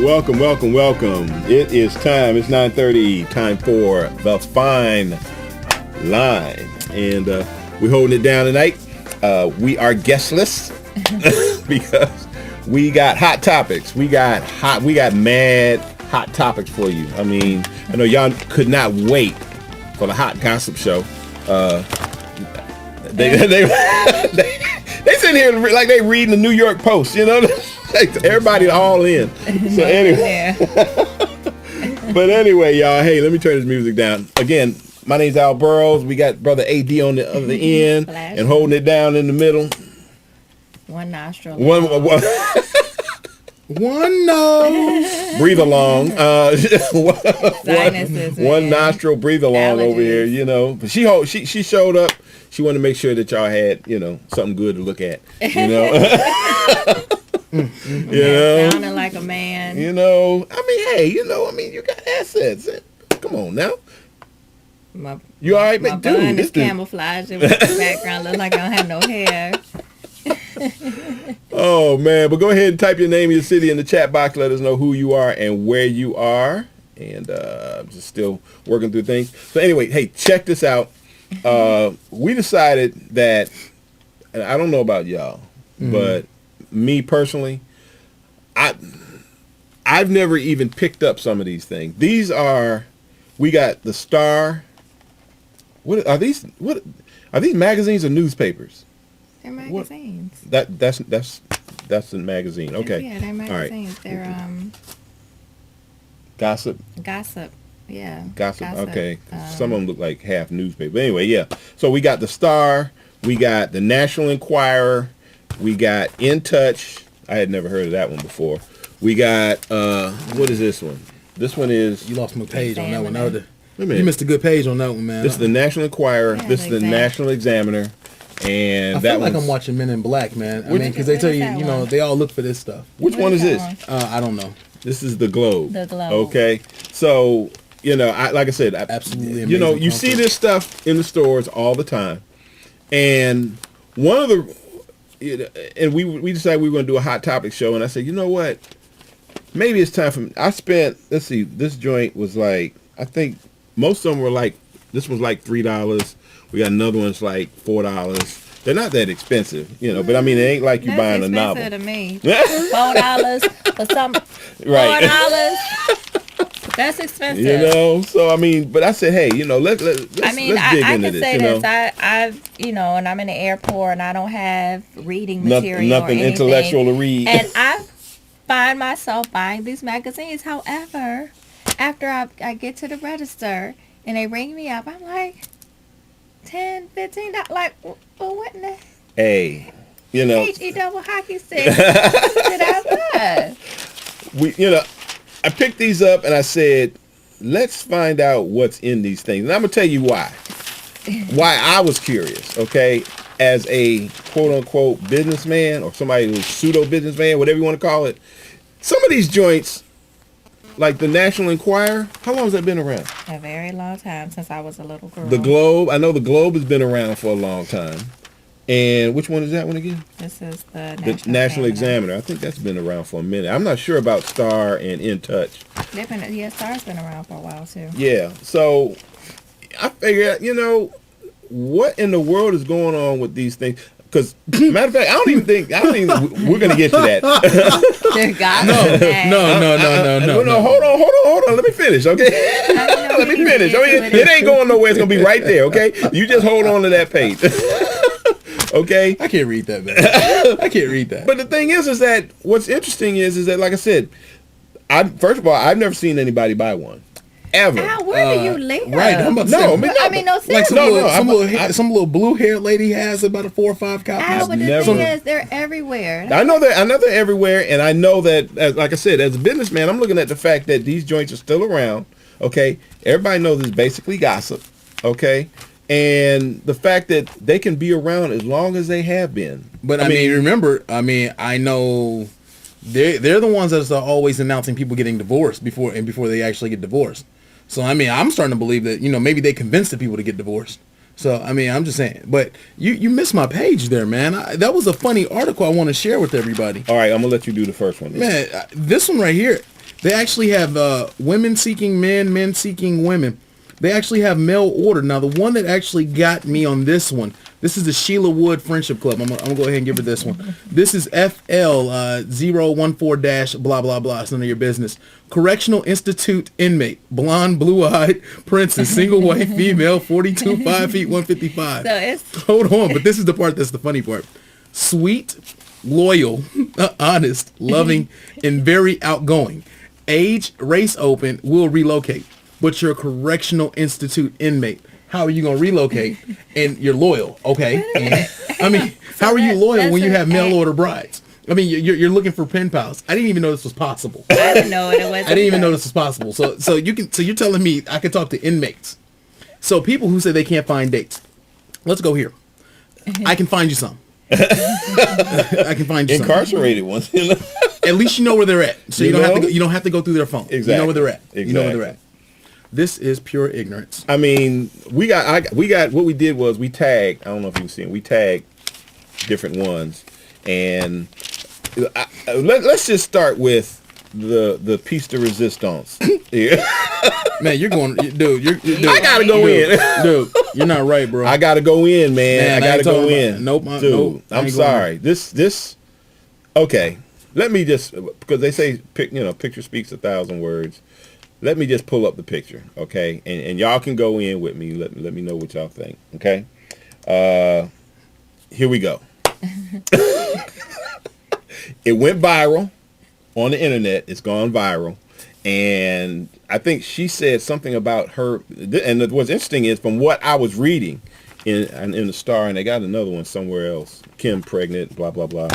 welcome, welcome, welcome. It is time. It's 9:30. Time for the Fine Line, and we're holding it down tonight. We are guestless because we got hot topics. We got mad hot topics for you. I mean, I know y'all could not wait for the hot gossip show. They sitting here like they reading the New York Post, you know. Everybody all in. So anyway, but anyway, y'all. Hey, let me turn this music down again. My name's Al Burroughs. We got brother AD on the other end and holding it down in the middle. One nostril. One nose. Breathe along. One nostril. Breathe along over here. You know. But she showed up. She wanted to make sure that y'all had, you know, something good to look at. You know. You know. Sounding like a man. You know. I mean, hey, you know. I mean, you got assets. Come on now. You all right, my bun is camouflage with the background. Look like I don't have no hair. Oh man, but go ahead and type your name and your city in the chat box. Let us know who you are and where you are. And just still working through things. So anyway, hey, check this out. We decided that, and I don't know about y'all, but me personally, I've never even picked up some of these things. We got the Star. What are these magazines or newspapers? They're magazines. That's a magazine. Okay. Yeah, they're magazines. Right. They're Gossip. Yeah. Gossip. Okay. Some of them look like half newspaper. But anyway, yeah. So we got the Star, we got the National Enquirer, we got In Touch. I had never heard of that one before. We got what is this one? This one is... You lost my page on that one. You missed a good page on that one, man. This is the National Enquirer. This is the National Examiner. And I feel like I'm watching Men in Black, man. I mean, because they tell you, you know, they all look for this stuff. Which one is this? I don't know. This is the Globe. The Globe. Okay. So, you know, like I said, absolutely amazing. You know, you see this stuff in the stores all the time. And one of the... And we decided we were going to do a Hot Topic show. And I said, you know what? Maybe it's time for... let's see, this joint was like, I think most of them were like, this was like $3. We got another one's like $4. They're not that expensive, you know, but I mean, it ain't like you buying a novel. That's expensive to me. $4 for some. Right. $4. That's expensive. You know, so I mean, but I said, hey, you know, let's dig into this. I can say this. I've you know, and I'm in the airport and I don't have reading material nothing or anything, intellectual to read. And I find myself buying these magazines. However, after I get to the register and they ring me up, I'm like, $10, $15, like, well, what in the... Hey, you know... H-E double hockey stick. Did I buy? You know, I picked these up and I said, let's find out what's in these things. And I'm going to tell you why. Why I was curious, okay? As a quote-unquote businessman or somebody who's pseudo-businessman, whatever you want to call it, some of these joints, like the National Enquirer, how long has that been around? A very long time, since I was a little girl. The Globe, I know the Globe has been around for a long time. And which one is that one again? This is the National Examiner. I think that's been around for a minute. I'm not sure about Star and In Touch. Star's been around for a while too. Yeah, so I figured, you know, what in the world is going on with these things? Because, matter of fact, I don't even think we're going to get to that. No. Hold on. Let me finish, okay? Let me finish. It ain't going nowhere. It's going to be right there, okay? You just hold on to that page. Okay? I can't read that, man. I can't read that. But the thing is that what's interesting is that, like I said, first of all, I've never seen anybody buy one. Ever. Where do you live? Right. I'm about to say, no, seriously. Like some little blue-haired lady has about 4 or 5 copies. But the thing is, they're everywhere. I know they're everywhere, and I know that, like I said, as a businessman, I'm looking at the fact that these joints are still around. Okay, everybody knows it's basically gossip. Okay, and the fact that they can be around as long as they have been. But I mean, remember, I know they're the ones that are always announcing people getting divorced before they actually get divorced. So, I mean, I'm starting to believe that, you know, maybe they convinced the people to get divorced. So, I mean, I'm just saying. But you missed my page there, man. That was a funny article I want to share with everybody. All right, I'm going to let you do the first one. Man, this one right here, They actually have women seeking men, men seeking women. They actually have mail order. Now, the one that actually got me on this one, this is the Sheila Wood Friendship Club. I'm gonna go ahead and give her this one. This is FL 014 blah blah blah. It's none of your business. Correctional Institute inmate, blonde, blue-eyed, princess, single white female, 42, 5 feet, 155. So it's Hold on, but this is the part that's the funny part. Sweet, loyal, honest, loving, and very outgoing. Age, race open, will relocate. But you're a correctional institute inmate. How are you going to relocate? And you're loyal, okay? I mean, how are you loyal when you have mail order brides? I mean, you're looking for pen pals. I didn't even know this was possible. I didn't know what it was. I didn't even know this was possible. So you're telling me I can talk to inmates. So people who say they can't find dates. Let's go here. I can find you some. I can find you some. Incarcerated ones. At least you know where they're at. So you don't have to go through their phone. Exactly. You know where they're at. Exactly. You know where they're at. This is pure ignorance. I mean, we got what we did was we tagged. I don't know if you've seen. We tagged different ones, and let's just start with the piece de resistance. Yeah. Man, you're going, dude. I gotta go in, dude. You're not right, bro. I gotta go in, man. I gotta go in. Nope, dude. nope. I'm sorry. This. Okay. Let me just, because they say picture speaks 1,000 words. Let me just pull up the picture, okay? And y'all can go in with me. Let me know what y'all think, okay? Here we go. It went viral on the internet. It's gone viral. And I think she said something about her. And what's interesting is from what I was reading in the Star, and they got another one somewhere else. Kim pregnant, blah, blah, blah.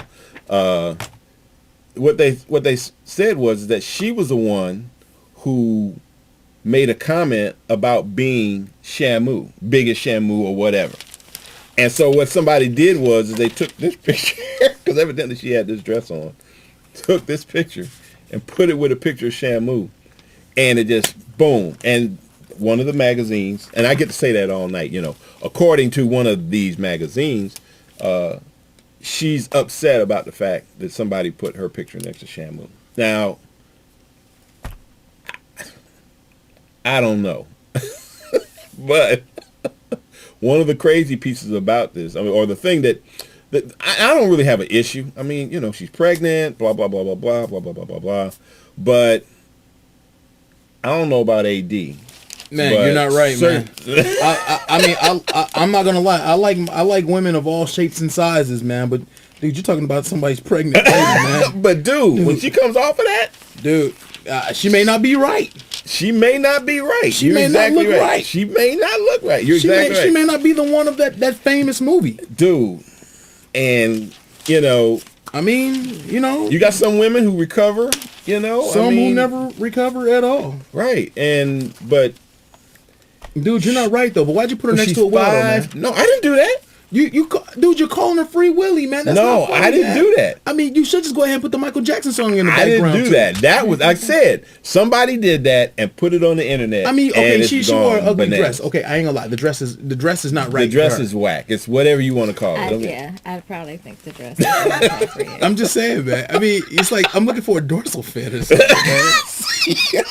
What they said was that she was the one who made a comment about being Shamu, biggest Shamu or whatever. And so what somebody did was they took this picture, because evidently she had this dress on, took this picture and put it with a picture of Shamu. And it just, boom. And one of the magazines, and I get to say that all night, according to one of these magazines, she's upset about the fact that somebody put her picture next to Shamu. Now, I don't know. But one of the crazy pieces about this, or the thing that I don't really have an issue. I mean, she's pregnant, blah, blah, blah, blah, blah, blah, blah, blah, blah, blah. But I don't know about AD. Man, you're not right, man. I'm not gonna lie. I like women of all shapes and sizes, man. But dude, you're talking about somebody's pregnant baby, man. But dude, when she comes off of that, dude, she may not be right. She may not be right. She may not look right. She may not look right. You're exactly right. She may not be the one of that famous movie, dude. And I mean, you got some women who recover. Some who never recover at all. Right, but. Dude, you're not right though. But why'd you put her next to a widow, man? No, I didn't do that. Dude, you're calling her Free Willy, man. That's no, not funny, I didn't do that. I mean, you should just go ahead and put the Michael Jackson song in the background. background. I didn't do that. That was, I said, somebody did that and put it on the internet. I mean, okay, she wore an ugly bananas. dress. Okay, I ain't gonna lie. The dress is not right. The dress is whack. It's whatever you want to call it. Yeah, I probably think the dress is inappropriate. I'm just saying, man. I mean, it's like I'm looking for a dorsal fit or something, man.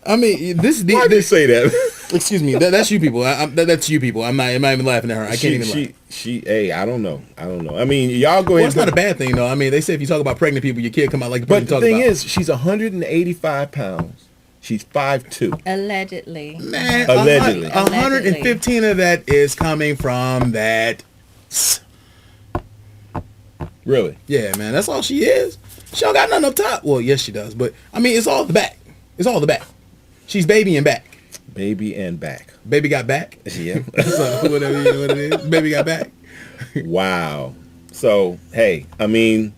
I mean, why did you say that? Excuse me. That's you people. That's you people. I'm not even laughing at her. I can't even laugh. Hey, I don't know. I mean, y'all go ahead. Well, it's not a bad thing, though. I mean, they say if you talk about pregnant people, your kid come out like the person you talk about. But the thing is, she's 185 pounds. She's 5'2". Allegedly. Man, allegedly. 115 of that is coming from that. Really? Yeah, man. That's all she is. She don't got nothing up top. Well, yes, she does. But, I mean, it's all the back. It's all the back. She's baby and back. Baby and back. Baby got back? Yeah. So, whatever what it is. Baby got back. Wow. So, hey, I mean,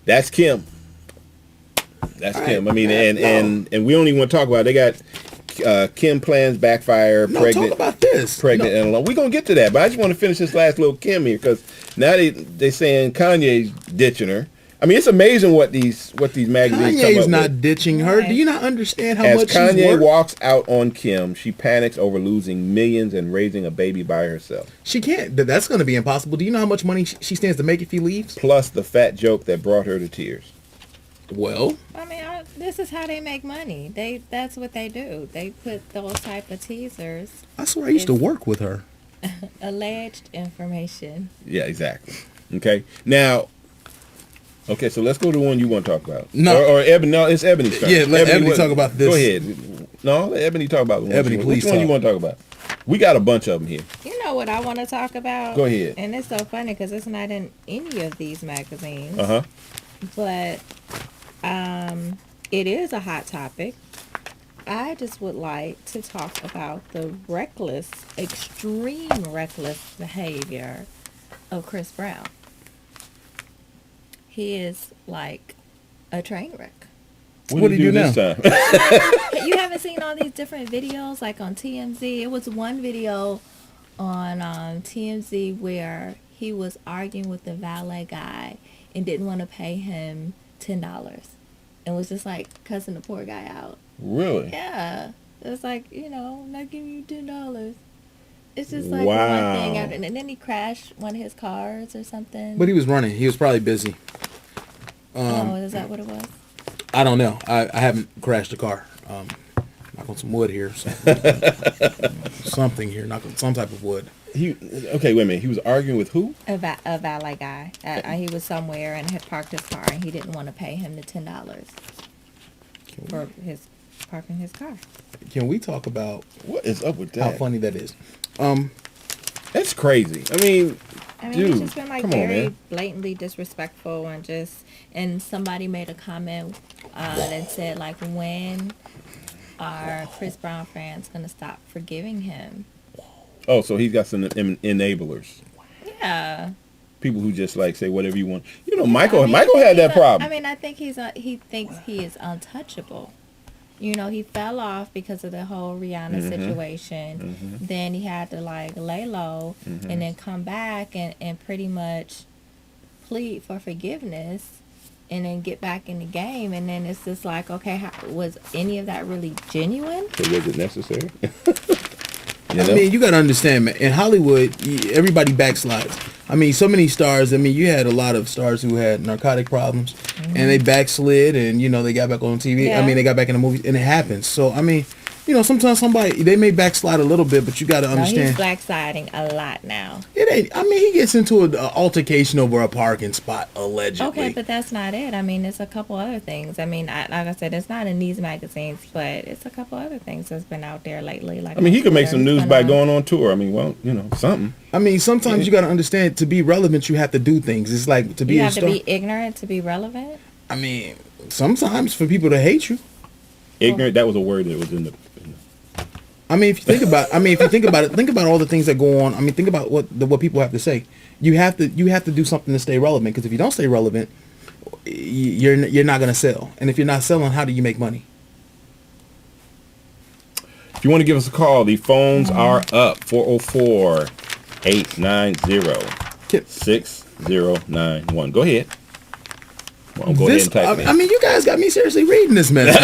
that's Kim. That's all Kim. Right, I mean, and we don't even want to talk about it. They got Kim plans backfire, pregnant. Talk about this. Pregnant and alone. We're going to get to that, but I just want to finish this last little Kim here because now they saying Kanye's ditching her. I mean, it's amazing what these magazines come up Kanye's not with. ditching her. Do you not understand how As much Kanye she's worth? walks out on Kim, she panics over losing millions and raising a baby by herself. She can't. That's going to be impossible. Do you know how much money she stands to make if he leaves? Plus the fat joke that brought her to tears. Well, I mean, this is how they make money. That's what they do. They put those type of teasers, I swear I used to work with her. alleged information. Yeah, exactly. Okay. Now, okay, so let's go to the one you want to talk about. No. Or Ebony. No, it's Ebony's turn. Yeah, let Ebony what- talk about this. Go ahead. No, let Ebony talk about the one. Ebony, please Which one you talk. want to talk about? We got a bunch of them here. You know what I want to talk about? Go ahead. And it's so funny because it's not in any of these magazines. Uh-huh. But it is a hot topic. I just would like to talk about the extreme reckless behavior of Chris Brown. He is like a train wreck. What did he do this now? time? You haven't seen all these different videos like on TMZ? It was one video on TMZ where he was arguing with the valet guy and didn't want to pay him $10 and was just like cussing the poor guy out. Really? Yeah. It was like, I'm not giving you $10. It's just like Wow. one thing after, and then he crashed one of his cars or something. But he was running. He was probably busy. Oh, is that what it was? I don't know. I haven't crashed a car. Knock on some wood here. So. Something here. Knock on some type of wood. Okay, wait a minute. He was arguing with who? A valet guy. He was somewhere and had parked his car, and he didn't want to pay him the $10 for his parking his car. Can we talk about What is up with how that? funny that is? That's crazy. I mean, dude, he's just been like come on, very man. blatantly disrespectful and somebody made a comment that said like, when are Chris Brown fans gonna stop forgiving him? Oh, so he's got some enablers. Yeah. People who just like say whatever you want. Michael I mean, Michael had that problem. I think he thinks he is untouchable. He fell off because of the whole Rihanna situation. Then he had to like lay low and then come back and pretty much plead for forgiveness and then get back in the game. And then it's just like, okay, was any of that really genuine? So was it necessary? I mean, you got to understand, man. In Hollywood, everybody backslides. I mean, so many stars. I mean, you had a lot of stars who had narcotic problems, and they backslid, and they got back on TV. Yeah. I mean, they got back in the movies, and it happens. So, I mean, sometimes they may backslide a little bit, but you got to No, understand. he's blacksiding a lot now. It ain't. I mean, he gets into an altercation over a parking spot allegedly. Okay, but that's not it. I mean, it's a couple other things. I mean, like I said, it's not in these magazines, but it's a couple other things that's been out there lately. Like, I mean, he could make some news by going. going on tour. I mean, well, something. I mean, sometimes you got to understand, to be relevant, you have to do things. It's like to be You a have star. to be ignorant to be relevant. I mean, sometimes for people to hate you. Ignorant. That was a word that was in the. I mean, if you think about it, think about all the things that go on. I mean, think about what people have to say. You have to do something to stay relevant, because if you don't stay relevant, you're not going to sell. And if you're not selling, how do you make money? If you want to give us a call, the phones are up. 404-890-6091. Go ahead. Well, go ahead and type it in. I mean, you guys got me seriously reading this message.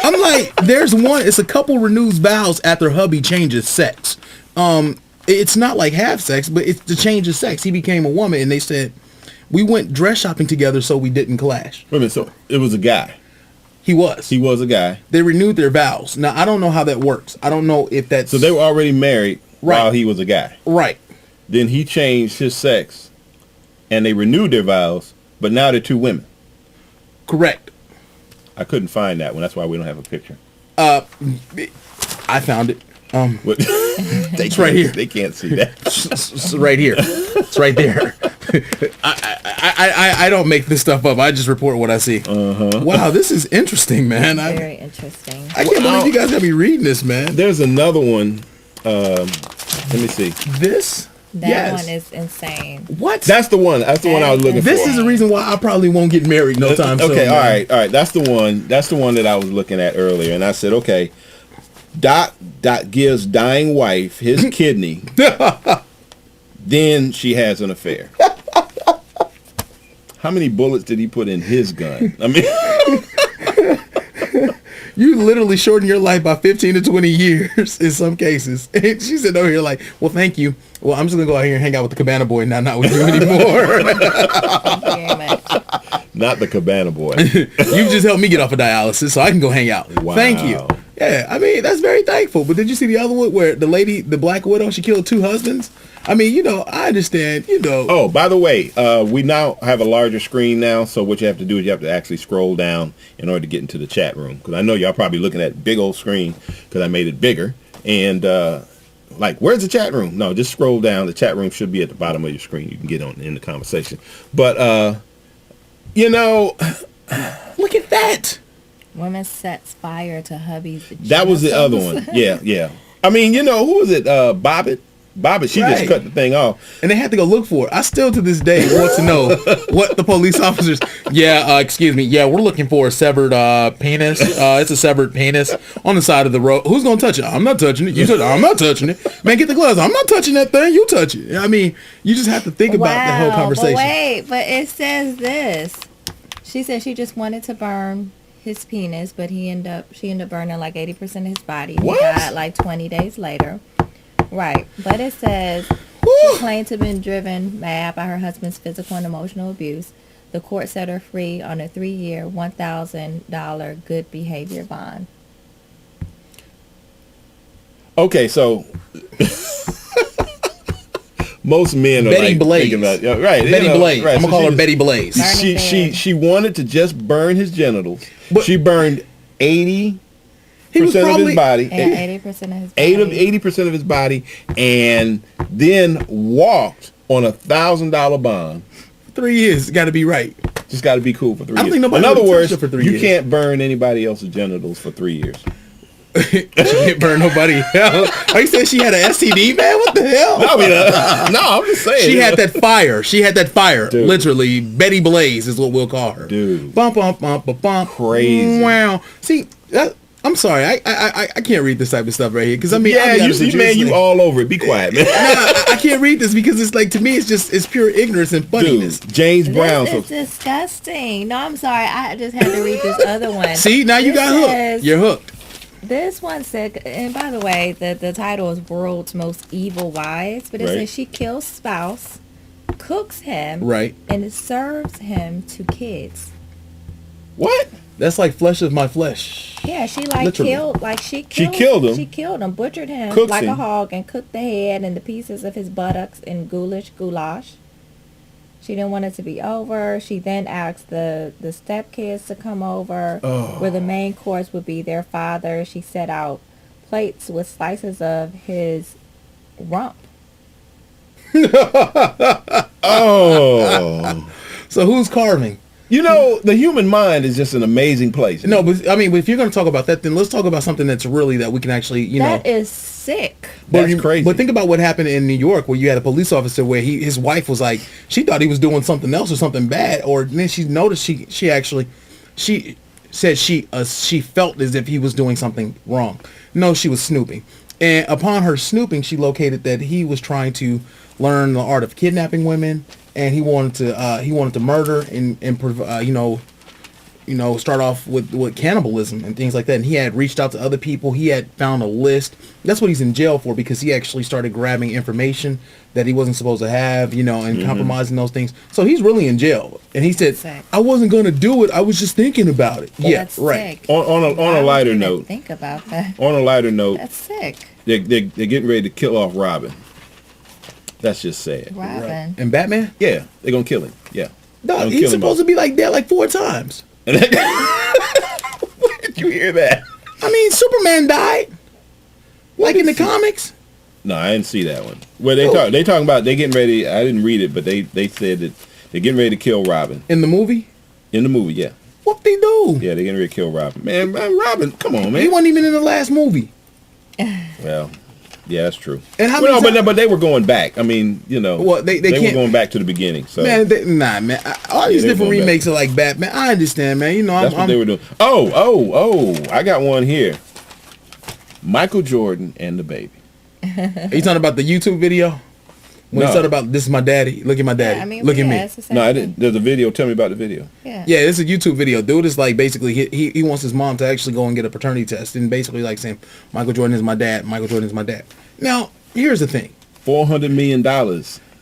I'm like, it's a couple renews vows after hubby changes sex. It's not like have sex, but it's the change of sex. He became a woman, and they said, we went dress shopping together so we didn't clash. Wait a minute, so it was a guy. He was. He was a guy. They renewed their vows. Now, I don't know how that works. I don't know if that's... So they were already married while he was a guy. Right. Then he changed his sex, and they renewed their vows, but now they're two women. Correct. I couldn't find that one. That's why we don't have a picture. I found it. It's right here. They can't see that. It's right here. It's right there. I don't make this stuff up. I just report what I see. Wow, this is interesting, man. Very interesting. I can't believe you guys got me reading this, man. There's another one. Let me see. This? That Yes. one is insane. What? That's the one. That's the one I was looking This for. is the reason why I probably won't get married no time soon. Okay, man. all right. That's the one. That's the one that I was looking at earlier, and I said, okay. Doc gives dying wife his kidney. Then she has an affair. How many bullets did he put in his gun? I mean, You literally shorten your life by 15 to 20 years in some cases. And she said over here like, well, thank you. Well, I'm just going to go out here and hang out with the Cabana Boy now, not with you anymore. Very much. Not the Cabana Boy. You just helped me get off of dialysis so I can go hang out. Wow. Thank you. Yeah, I mean, that's very thankful. But did you see the other one where the lady, the Black Widow, she killed 2 husbands? I mean, I understand, Oh, by the way, we now have a larger screen now, so what you have to do is you have to actually scroll down in order to get into the chat room. Because I know y'all probably looking at a big old screen because I made it bigger. And, where's the chat room? No, just scroll down. The chat room should be at the bottom of your screen. You can get on in the conversation. But, look at that. Woman sets fire to hubby's That was the other one. Yeah. I mean, who was it? Bobbitt, she just Right. cut the thing off. And they had to go look for it. I still to this day want to know what the police officers. Excuse me. Yeah, we're looking for a severed penis. It's a severed penis on the side of the road. Who's gonna touch it? I'm not touching it. You touch it. I'm not touching it. Man, get the gloves. I'm not touching that thing. You touch it. I mean, you just have to think about the whole conversation. But it says this. She said she just wanted to burn his penis, but she ended up burning like 80% of his body. What? He died like 20 days later. Right. But it says she claimed to have been driven mad by her husband's physical and emotional abuse. The court set her free on a 3-year, $1,000 good behavior bond. Okay, so most men are Betty Blaze. thinking about right. Betty Blaze. Right. I'm gonna So call her she Betty Blaze. Burning She wanted to just burn his genitals. But- She burned 80% He was of probably his body. And 80% of his body. 80% of his body, and then walked on $1,000 bond. 3 years. Got to be right. Just got to be cool for 3 I don't years. think nobody In other would've words, touched her for 3 you years. can't burn anybody else's genitals for 3 years. She didn't burn nobody. Are you saying she had an STD, man? What the hell? I mean, no, I'm just saying. She had that fire. She had that fire. Dude. Literally, Betty Blaze is what we'll call her. Dude. Bump, bump, bump, bump, bump. Crazy. Wow. See, I'm sorry. I can't read this type of stuff right here because I mean, Yeah, I'll be honest with you man, it's you like- all over it. Be quiet, man. I can't read this because it's like to me, it's pure ignorance and funniness. Dude, James Brown. This is disgusting. No, I'm sorry. I just had to read this other one. See, now you This got hooked. says- You're hooked. This one said, and by the way, the title is World's Most Evil Wives, but it Right. says she kills spouse, cooks him, Right. and serves him to kids. What? That's like flesh of my flesh. Yeah, she Literally. killed him. She killed him, butchered him Cooks like a him. hog, and cooked the head and the pieces of his buttocks in goulash. She didn't want it to be over. She then asked the stepkids to come over, where the main course would be their father. She set out plates with slices of his rump. Oh. So who's carving? The human mind is just an amazing place. No, but I mean, if you're going to talk about that, then let's talk about something that's really that we can actually, That is sick. That's crazy. But think about what happened in New York, where you had a police officer where his wife was like, she thought he was doing something else or something bad, or then she noticed she said she felt as if he was doing something wrong. No, she was snooping, and upon her snooping, she located that he was trying to learn the art of kidnapping women, and he wanted to murder and start off with cannibalism and things like that. And he had reached out to other people. He had found a list. That's what he's in jail for, because he actually started grabbing information that he wasn't supposed to have, and compromising those things. So he's really in jail. And he said, Sick. I wasn't going to do it. I was just thinking about it. Yeah, That's right. sick. On Why a would lighter you even note, think about that. on a lighter note, That's sick. they're getting ready to kill off Robin. That's just sad. Robin. And Batman? Yeah, they're gonna kill him. Yeah. No, They're gonna he's kill him supposed to be like dead like 4 times. Where did you hear that? I mean, Superman died. Like in the comics. No, I didn't see that one. Well, they talking about they getting ready. I didn't read it, but they said that they're getting ready to kill Robin In the movie? in the movie. Yeah, What they do? yeah, they're getting ready to kill Robin. Man, Robin, come on, He man. wasn't even in the last movie. Well, yeah, that's true. And how Well, many no, times- but they were going back. I mean, Well, they were can't- going back to the beginning. So Man, man. All these they different going back. remakes are like Batman. I understand, man. that's what they were doing. Oh, I got one here. Michael Jordan and the baby. Are you talking about the YouTube video When he started about, this is my daddy. Look at my daddy. Yeah, I mean, look at me. it's the same No, I thing. didn't. There's a video. Tell me about the video. Yeah. Yeah, it's a YouTube video. Dude is like basically he wants his mom to actually go and get a paternity test and basically like saying Michael Jordan is my dad. Michael Jordan is my dad. Now here's the thing. $400 million.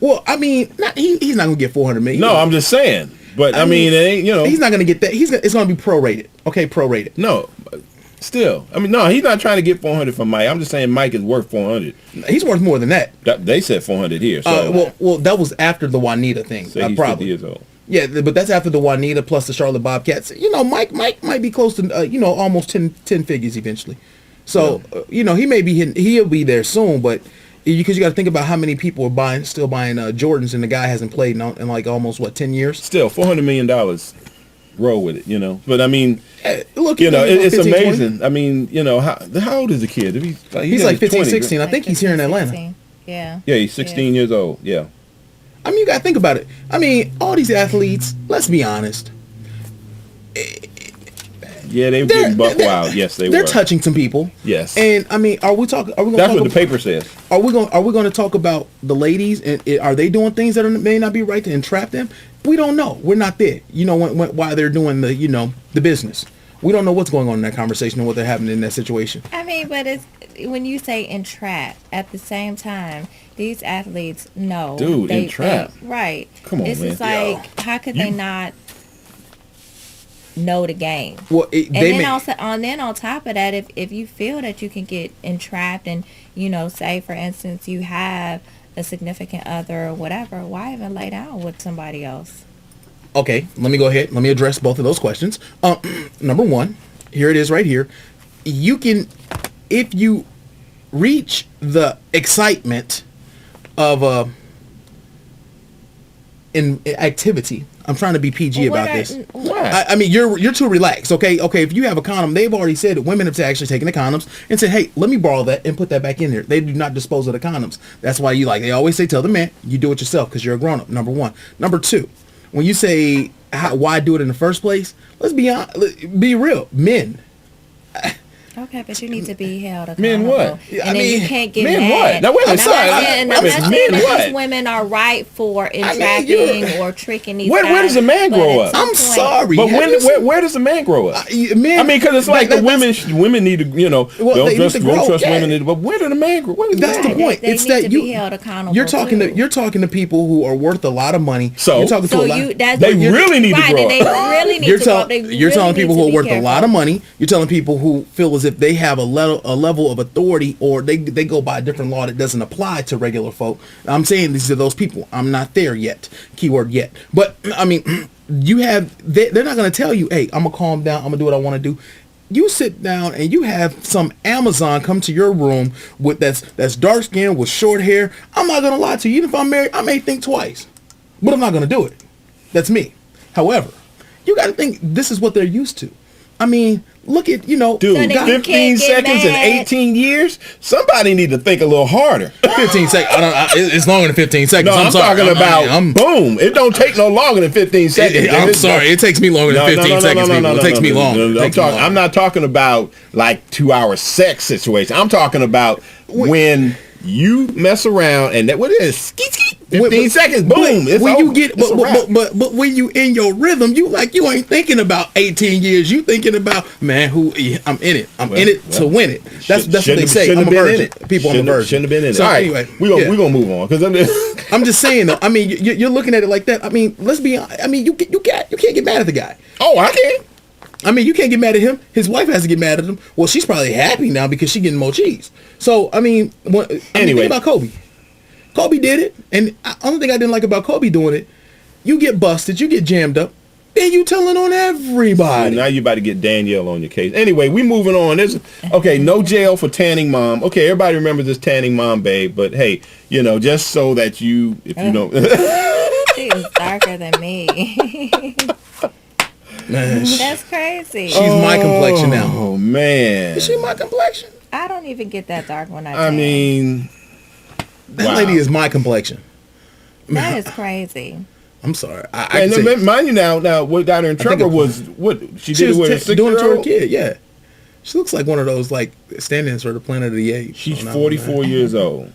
Well, I mean, he's not gonna get 400 million. No, I'm just saying. But I mean, it ain't, you know. He's not gonna get that. It's gonna be prorated. Okay, prorated. No, still. I mean, no, he's not trying to get 400 from Mike. I'm just saying Mike is worth 400. He's worth more than that. They said 400 here. So, Well, that was after the Juanita thing. so he's 50 probably. years old. Yeah, but that's after the Juanita plus the Charlotte Bobcats. You know, Mike might be close to almost 10 figures eventually. So he may be he'll be there soon, but because you got to think about how many people are still buying Jordans, and the guy hasn't played in like almost 10 years. Still, $400 million. Roll with it, you know. But I mean, Look, you know, it's 15, amazing. 20. I mean, you know, how old is the kid? He's like 15, 16. I think he's here in Atlanta. 16. Yeah. Yeah, he's 16 years old. Yeah. I mean, you got to think about it. I mean, all these athletes, let's be honest. Yeah, they were getting buck wild. Yes, they were. They're touching some people. Yes. And I mean, are we talking? Are we going? That's what the paper says. Are we going to talk about the ladies? And are they doing things that may not be right to entrap them? We don't know. We're not there. You know, why they're doing the business. We don't know what's going on in that conversation and what they're having in that situation. I mean, but it's when you say entrap, at the same time, these athletes know. Dude, entrap. Right. Come on, it's man. It's like, how could they not know the game? Well, then on top of that, if you feel that you can get entrapped and, say, for instance, you have a significant other or whatever, why even lay down with somebody else? Okay, let me go ahead. Let me address both of those questions. Number one, here it is right here. You can, if you reach the excitement of in activity. I'm trying to be PG about this. I mean, you're too relaxed. Okay. If you have a condom, they've already said that women have actually taken the condoms and said, hey, let me borrow that and put that back in there. They do not dispose of the condoms. That's why they always say, tell the man, you do it yourself because you're a grown up. Number one. Number two, when you say why do it in the first place, let's be honest, be real. Men. Okay, but you need to be held accountable. Men what? And then you can't get men mad. what? Now wait a minute, sorry. I'm not saying Men that what? these women are right for entrapping or tricking these guys. Where does a man grow up? I'm sorry. But where does a man grow up? Men, I mean, because it's like the women need to, don't trust women. But where did a man grow? That's the point. They It's need that to be held accountable. you're talking to people who are worth a lot of money. So you're talking to a lot. They really need to grow up. They really need to grow up. You're telling people who are worth a lot of money. You're telling people who feel as if they have a level of authority, or they go by a different law that doesn't apply to regular folk. I'm saying these are those people. I'm not there yet. Keyword yet. But I mean, they're not going to tell you, hey, I'm gonna calm down. I'm gonna do what I want to do. You sit down and you have some Amazon come to your room with that's dark skin with short hair. I'm not gonna lie to you. Even if I'm married, I may think twice, but I'm not gonna do it. That's me. However, you got to think this is what they're used to. I mean, look at, Dude, So then you 15 can't get seconds and mad. 18 years? Somebody need to think a little harder. 15 seconds. It's longer than 15 seconds. No, I'm sorry. talking about boom. It don't take no longer than 15 seconds. I'm sorry. It takes me longer than 15 seconds, people. It takes me long. I'm not talking about like 2-hour sex situation. I'm talking about when you mess around and what is skeet, 15 seconds, boom. It's when over. you get, It's a wrap. but when you in your rhythm, you ain't thinking about 18 years. You thinking about, man, I'm in it. I'm in it to win it. That's what they say. I'm a virgin. People, I'm a virgin. Shouldn't have been in it. So All right, anyway, we're gonna move on because I'm just saying though. I mean, you're looking at it like that. I mean, let's be honest. I mean, you can't get mad at the guy. Oh, I can. I mean, you can't get mad at him. His wife has to get mad at him. Well, she's probably happy now because she's getting more cheese. So, I mean, think about Kobe. Kobe did it. And the only thing I didn't like about Kobe doing it, you get busted, you get jammed up, and you telling on everybody. Now you about to get Danielle on your case. Anyway, we moving on. No jail for tanning mom. Okay, everybody remembers this tanning mom, babe. But hey, just so that if you don't. She is darker than me. Man, That's crazy. she's my complexion now. Oh man, Is she my complexion? I don't even get that dark when I I tan. mean, That wow. lady is my complexion. That is crazy. I'm sorry. Mind you now, what down there in Trevor was what she did it with a doing it to her 6-year-old. kid. Yeah, she looks like one of those like stand-ins for the Planet of the Apes. She's So now, 44 years old.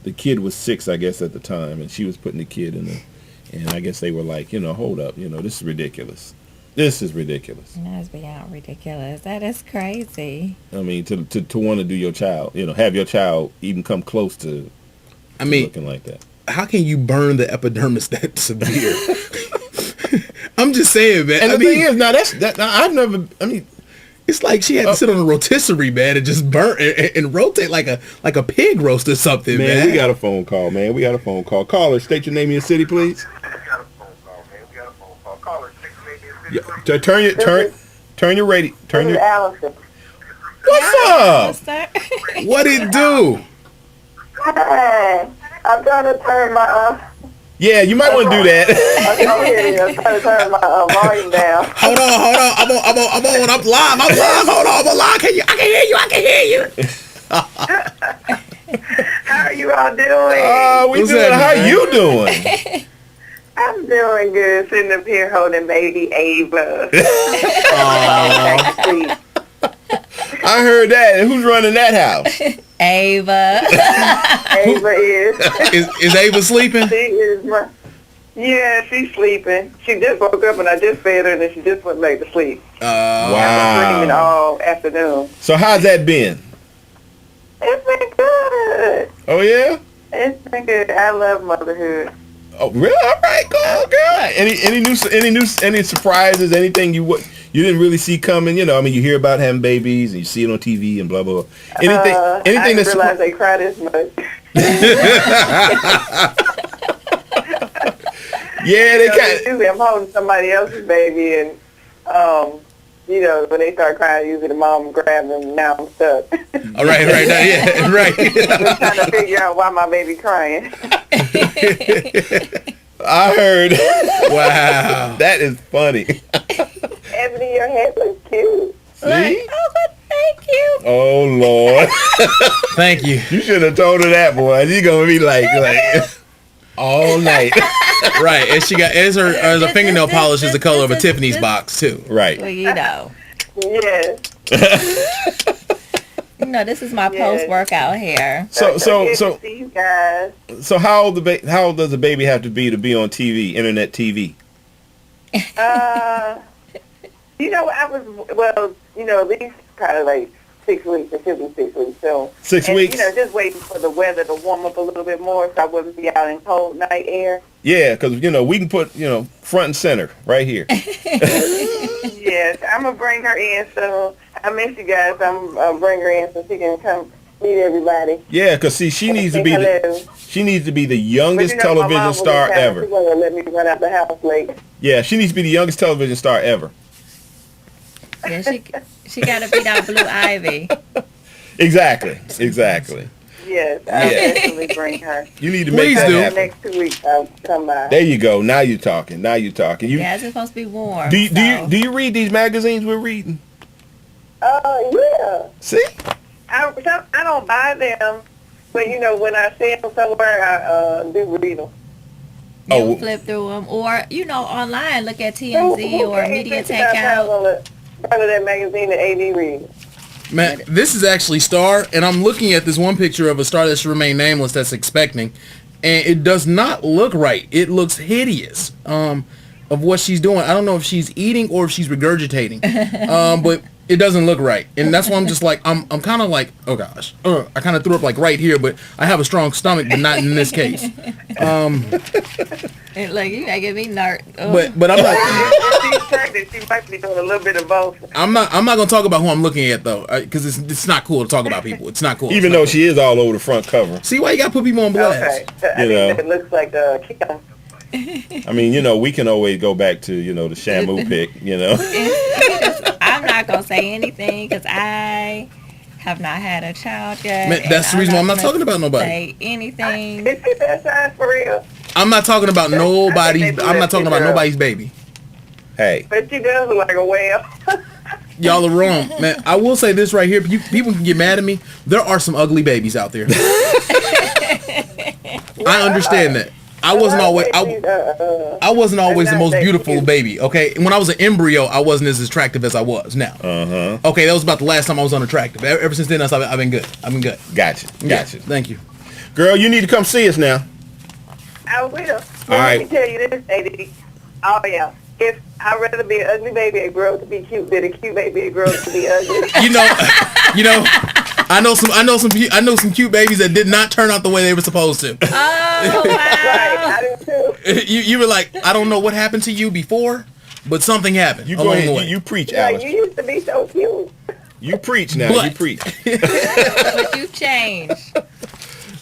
the kid was 6, I guess, at the time, and she was putting the kid in the, and I guess they were like, hold up, this is ridiculous. This is ridiculous. That's beyond ridiculous. That is crazy. I mean, to want to do your child, have your child even come close to looking like that. How can you burn the epidermis that severe? I'm just saying, man. And the thing is, now I've never, it's like she had to sit on a rotisserie, man, and just burn and rotate like a pig roast or something, man. We got a phone call, man. We got a phone call. Caller, state your name and your city, please. Yeah, turn your radio. Turn your. Allison. What's up? What it do? Hey, I'm trying to turn my. Yeah, you might want to do that. I'm trying to turn my volume down. Hold on. I'm live. Hold on, I'm live. I can hear you. How are you all doing? We What's doing. happening, How man? you doing? I'm doing good. Sitting up here holding baby Ava. I heard that. And who's running that house? Ava. Ava Is Ava sleeping? She is yeah, she's sleeping. She just woke up and I just fed her and then she just went back to sleep. Screaming Wow. all afternoon. So how's that been? It's been good. Oh yeah. It's been good. I love motherhood. Oh really? All right, cool, girl. Any surprises? Anything you didn't really see coming? You hear about having babies and you see it on TV and blah blah. Anything? I Anything didn't that's realize they cry this much. yeah, they kind. Usually I'm holding somebody else's baby and when they start crying, usually the mom grabs them and now I'm stuck. All right, yeah, right. I'm trying to figure out why my baby crying. I heard. Wow. That is funny. Ebony, your head looks cute. See? Thank you. Oh Lord. Thank you. You should have told her that, boy. She's gonna be like all night. Right, and she got as her fingernail polish is the color of a Tiffany's box too. Right. Well, Yes. this is my post-workout hair. So See you guys. So how old does the baby have to be on TV, internet TV? I was, at least probably like 6 weeks. It should be 6 weeks. So 6 weeks? Just waiting for the weather to warm up a little bit more so I wouldn't be out in cold night air. Yeah, because, we can put, front and center right here. Yes, I'm going to bring her in. So I miss you guys. I'm going to bring her in so she can come meet everybody. Yeah, because, see, she needs to be the youngest my television mom star will be ever. She won't let me run out the house late. Yeah, she needs to be the youngest television star ever. Yeah, she got to beat out Blue Ivy. Exactly. Yes, I'll definitely bring her. You need to make that happen. Next 2 weeks I'll come by. There you go. Now you're talking. Yeah, it's supposed to be warm. Do you read these magazines we're reading? Yeah. See? I don't buy them, but when I see them somewhere, I do read them. You flip through them, or online, look at TMZ or Media Takeout. Part of that magazine that AD reads. Man, this is actually Star, and I'm looking at this one picture of a star that should remain nameless that's expecting, and it does not look right. It looks hideous of what she's doing. I don't know if she's eating or if she's regurgitating, but it doesn't look right. And that's why I'm just like, I'm kind of like, oh gosh. I kind of threw up like right here, but I have a strong stomach, but not in this case. And look, you gotta get me nerd. But I'm like, If she's pregnant, she might be doing a little bit of both. I'm not gonna talk about who I'm looking at though, because it's not cool to talk about people. It's not cool. Even though she is all over the front cover. See why you gotta put people on blast? Okay. I think it looks like Kim. I mean, we can always go back to, the Shamu pick, I'm not gonna say anything because I have not had a child yet. Man, that's the reason why I'm not talking about nobody. Say anything. Is it that size for real? I'm not talking about nobody's. I'm not talking about nobody's baby. Hey. But she does look like a whale. Y'all are wrong, man. I will say this right here. People can get mad at me. There are some ugly babies out there. I understand that. I wasn't always the most beautiful baby. Okay, when I was an embryo, I wasn't as attractive as I was now. Okay, that was about the last time I was unattractive. Ever since then, I've been good. Gotcha. Thank you. Girl, you need to come see us now. I will. All Let right. me tell you this, lady. Oh, yeah. If I'd rather be an ugly baby and grow up to be cute than a cute baby and grow up to be ugly. You know, I know some cute babies that did not turn out the way they were supposed to. Oh, wow. Right, I do too. You were like, I don't know what happened to you before, but something happened You go along the ahead. way. You preach, Like, Alice. you used to be so cute. You preach now. But- You preach. But you've changed.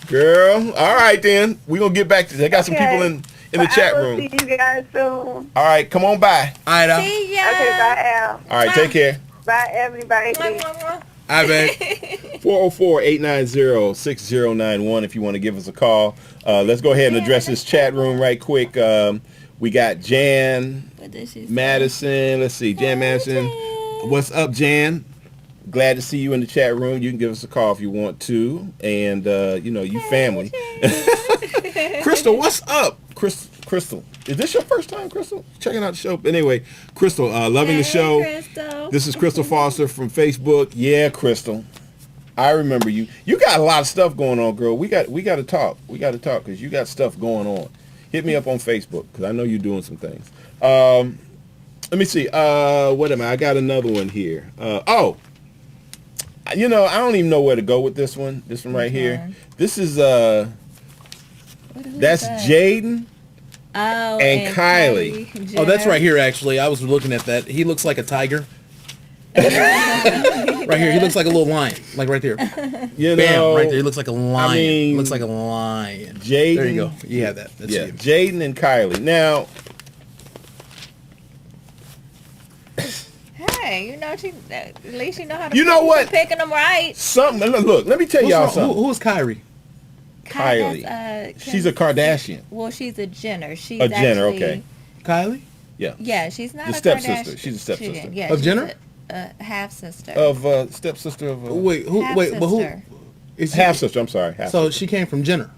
Girl. All right, then. We're going to get back to I got some Okay. people in the chat I will room. see you guys soon. All right. Come on by. All right, Al. See ya. Okay, bye, Al. All right. Take care. Bye, everybody. Mwah, mwah, mwah. All right, babe. 404-890-6091 if you want to give us a call. Let's go ahead and address this chat room right quick. We got Jan What did she say? Madison. Let's see. Jan Madison. What's up, Jan? Glad to see you in the chat room. You can give us a call if you want to. And, you family. Crystal, what's up? Crystal. Is this your first time, Crystal? Checking out the show. But anyway, Crystal, loving the show. Crystal. This is Crystal Foster from Facebook. Yeah, Crystal. I remember you. You got a lot of stuff going on, girl. We got to talk. We got to talk because you got stuff going on. Hit me up on Facebook because I know you're doing some things. Let me see. What am I? I got another one here. I don't even know where to go with this one. This one right here. This is that's Jaden. Oh, and Kylie. Oh, that's right here, actually. I was looking at that. He looks like a tiger. Right here. He looks like a little lion. Like right there. You Bam. know, Right there. He looks like a lion. mean, looks like a lion. Jaden. There you go. You have that. That's Yeah, you. Jaden and Kylie. Now, Hey, at least you know how to You know what? picking them right. look, let me tell y'all What's wrong? something. Who's Kyrie? Kylie. That's, She's a Kardashian. Well, she's a Jenner. She's A Jenner, actually, okay. Kylie? Yeah. Yeah, she's not The a stepsister. Kardashian. She's a stepsister. Yeah, Of she's Jenner? A half sister. Of stepsister of Wait, who? Wait, but who? Is half sister. I'm sorry. Half So sister. she came from Jenner.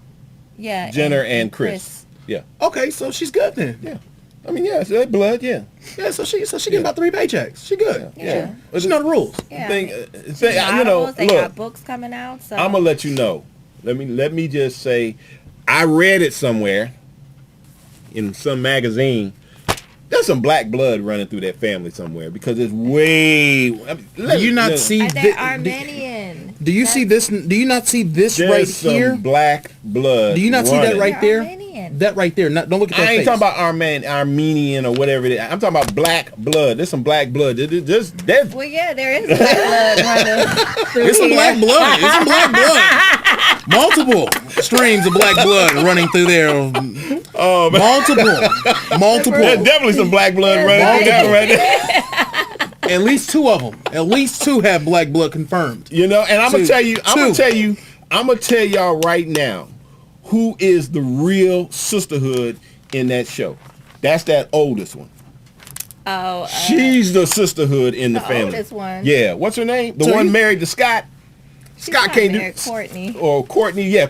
Yeah, Jenner and Chris. Yeah. Okay, so she's good then. Yeah. I mean, yeah, it's that blood. Yeah. Yeah, so she getting about 3 paychecks. She good. Yeah. She know the rules. Yeah, Thing, they got look, books coming out. So I'm gonna let you know. Let me just say, I read it somewhere in some magazine. There's some black blood running through that family somewhere because it's way. Do you not see? they're Armenian. Do you see this? Do you not see this There's right some here? black blood. Do you not see that running. right They're there? Armenian. That right there. Don't look at that I ain't face. talking about Armenian or whatever it is. I'm talking about black blood. There's some black blood. Well, yeah, there is black blood running through It's some here. black blood. It's some black blood. Multiple streams of black blood running through there. Oh, man. Multiple. There's definitely some black blood running through that right there. At least 2 of them. At least 2 have black blood confirmed. You know, and I'm gonna Two. tell y'all right now who is the real sisterhood in that show. That's that oldest one. Oh, She's the sisterhood in the family. oldest one. Yeah. What's her name? The So one you- married to Scott. she's Scott not can't married, do. Courtney. Or Courtney. Yeah,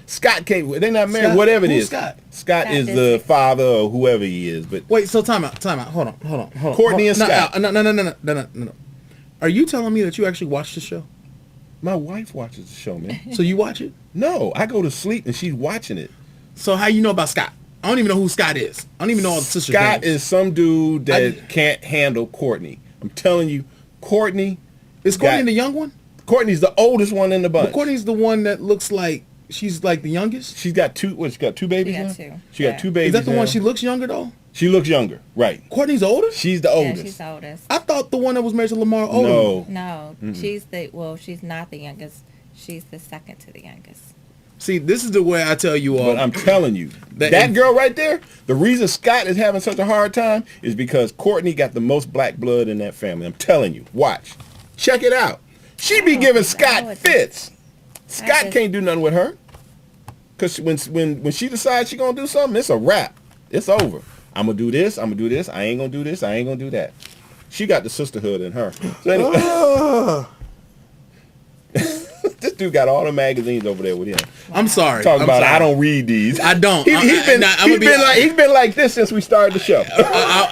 Scott can't. They're not married. Scott? Whatever it Who's is. Scott? Scott is Scott the Disick. father or whoever he is. But Wait, so time out. Hold on. Courtney and No, Scott. No. Are you telling me that you actually watched the show? my wife watches the show, man. So you watch it? No, I go to sleep and she's watching it. So how you know about Scott? I don't even know who Scott is. I don't even know all the sisters' Scott names. is some dude that can't handle Courtney. I'm telling you, Courtney. Is Courtney got- the young one? Courtney's the oldest one in the bunch. But Courtney's the one that looks like she's like the youngest. She's got two. What? She got 2 babies She got now? 2. She got 2 babies. Is that the now. one she looks younger though? She looks younger, right? Courtney's older? She's the Yeah, oldest. she's the oldest. I thought the one that was married to Lamar older. No. No, she's she's not the youngest. She's the second to the youngest. See, this is the way I tell you all. But I'm telling you, That- that girl right there, the reason Scott is having such a hard time is because Courtney got the most black blood in that family. I'm telling you. Watch. Check it out. She be Oh, giving no, Scott it's- fits. Scott just- can't do nothing with her. Because when she decides she going to do something, it's a wrap. It's over. I'm going to do this. I'm going to do this. I ain't going to do this. I ain't going to do that. She got the sisterhood in her. So anyway, This dude got all the magazines over there with him. I'm sorry. Talking I'm about sorry. I don't read these. I don't. He's been like this since we started the show.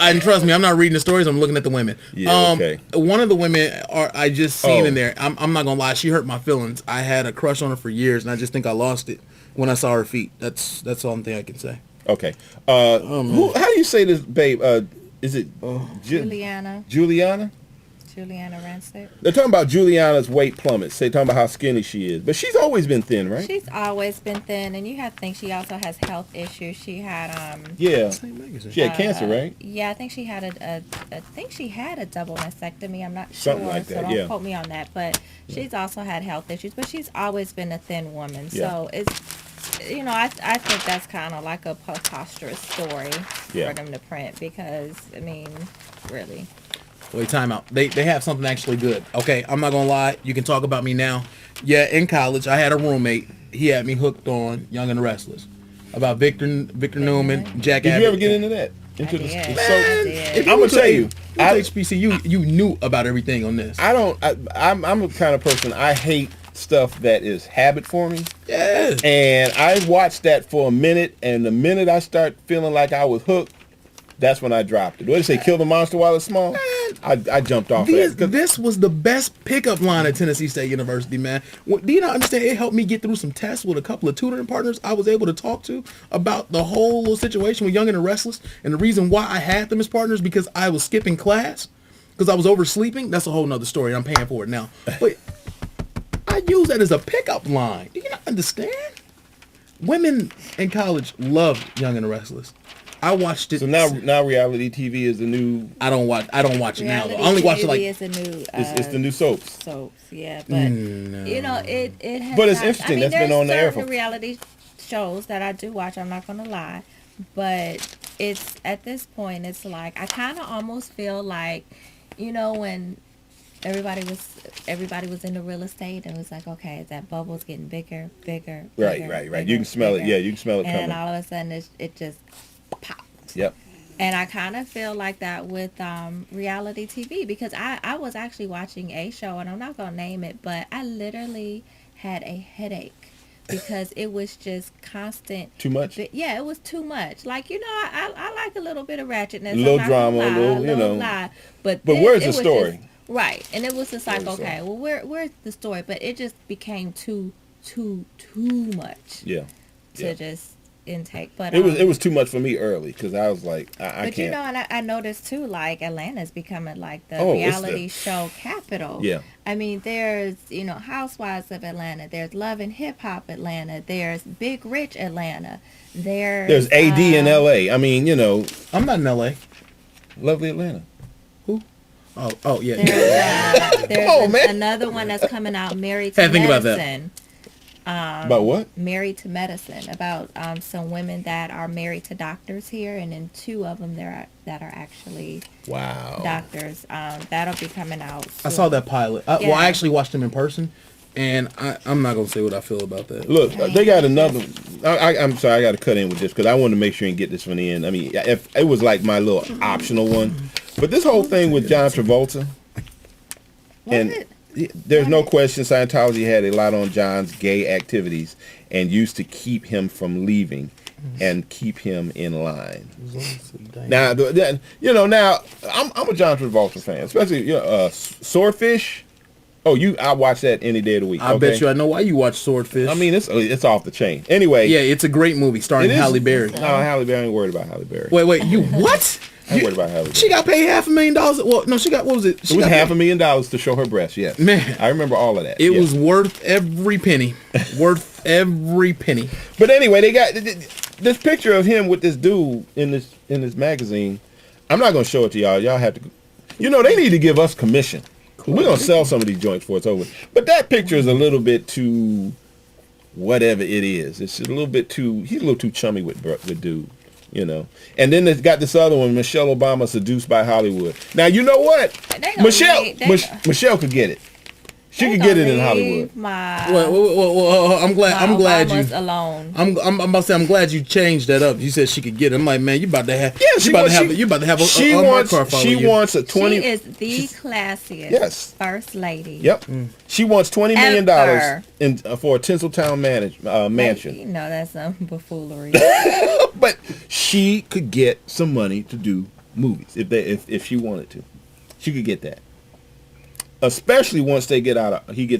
And trust me, I'm not reading the stories. I'm looking at the women. Yeah, okay. One of the women I just seen Oh. in there. I'm not gonna lie. She hurt my feelings. I had a crush on her for years, and I just think I lost it when I saw her feet. That's the only thing I can say. Okay. How do you say this, babe? Is it Juliana Rancic. They're talking about Juliana's weight plummets. They're talking about how skinny she is. But she's always been thin, right? She's always been thin, and you have to think she also has health issues. She had Yeah. She had cancer, right? Yeah, I think she had a double mastectomy. I'm not Something sure, like so that, don't yeah. quote me on that. But she's also had health issues. But she's always been a thin woman. Yeah. So it's, I think that's kind of like a preposterous story Yeah. for them to print because, I mean, really. Wait, time out. They have something actually good. Okay, I'm not gonna lie. You can talk about me now. Yeah, in college, I had a roommate. He had me hooked on Young and the Restless. About Victor Newman, Jack Did Abbott. you ever get into that? Into I the did. so I did. If I'm gonna went tell you, I HBC. You knew about everything on this. I'm the kind of person, I hate stuff that is habit forming. Yeah. And I watched that for a minute, and the minute I start feeling like I was hooked, that's when I dropped it. What do they say? Kill the monster while it's small? I jumped off that. This was the best pickup line at Tennessee State University, man. Do you not understand? It helped me get through some tests with a couple of tutoring partners I was able to talk to about the whole little situation with Young and the Restless. And the reason why I had them as partners because I was skipping class because I was oversleeping. That's a whole nother story. I'm paying for it now. But I use that as a pickup line. Do you not understand? Women in college loved Young and the Restless. I watched it. So now reality TV is the new. I don't watch it now. Though. Reality I only watch it like TV is a new. It's the new soaps. Soaps, yeah, but it has. But it's interesting. That's been on the air for reality shows that I do watch. I'm not gonna lie, but it's at this point, it's like I kind of almost feel like, when everybody was into real estate, and it was like, okay, that bubble's getting bigger. Right. You can smell it. Yeah, you can smell it and coming. then all of a sudden, it just popped. Yep. And I kind of feel like that with reality TV because I was actually watching a show, and I'm not going to name it, but I literally had a headache because it was just constant. Too much? Yeah, it was too much. Like, I like a little bit of ratchetness. A little drama, a little. But where's the story? Right. And it was just like, okay, well, where's the story? But it just became too much. Yeah. To just intake, but it was too much for me early because I was like, I can't. And I noticed too, like Atlanta's becoming like the Oh, reality show capital. Yeah. I mean, there's Housewives of Atlanta, there's Love and Hip Hop Atlanta, there's Big Rich Atlanta, there's AD in LA. I mean, I'm not in LA. Lovely Atlanta. Who? Oh yeah. There's another one that's coming out, Married to Think about that. Medicine. About what? Married to Medicine, about some women that are married to doctors here, and then two of them that are actually doctors. That'll be coming out soon. I saw that pilot. Yeah. Well, I actually watched them in person, and I'm not gonna say what I feel about that. Look, they got another. I'm sorry, I got to cut in with this because I wanted to make sure and get this from the end. I mean, if it was like my little optional one, but this whole thing with John Travolta, there's no question Scientology had a lot on John's gay activities and used to keep him from leaving and keep him in line. Now, now I'm a John Travolta fan, especially Swordfish. Oh, I watch that any day of the week. I bet you I know why you watch Swordfish. I mean, it's off the chain. Anyway. Yeah, it's a great movie starring Halle Berry. No, Halle Berry. I ain't worried about Halle Berry. Wait, you what? I ain't worried about Halle Berry. She got paid $500,000. Well, no, she got, what was it? It was $500,000 to show her breasts, yes. Man. I remember all of that. It was worth every penny. Worth every penny. But anyway, they got this picture of him with this dude in this magazine. I'm not going to show it to y'all. Y'all have to, they need to give us commission. We're going to sell some of these joints for it's over. But that picture is a little bit too whatever it is. It's a little bit too, he's a little too chummy with dude. And then it's got this other one, Michelle Obama seduced by Hollywood. Now, you know what? Michelle could get it. She could get it in Hollywood. Well, I'm glad you. Alone. I'm about to say I'm glad you changed that up. You said she could get it. I'm like, man, you about to have. Yeah, you about to have a my car follow She you. wants a 20. She is the classiest. Yes. First lady. Yep. She wants $20 million in for a Tinseltown mansion. No, that's some buffoonery. But she could get some money to do movies if she wanted to. She could get that. Especially once he gets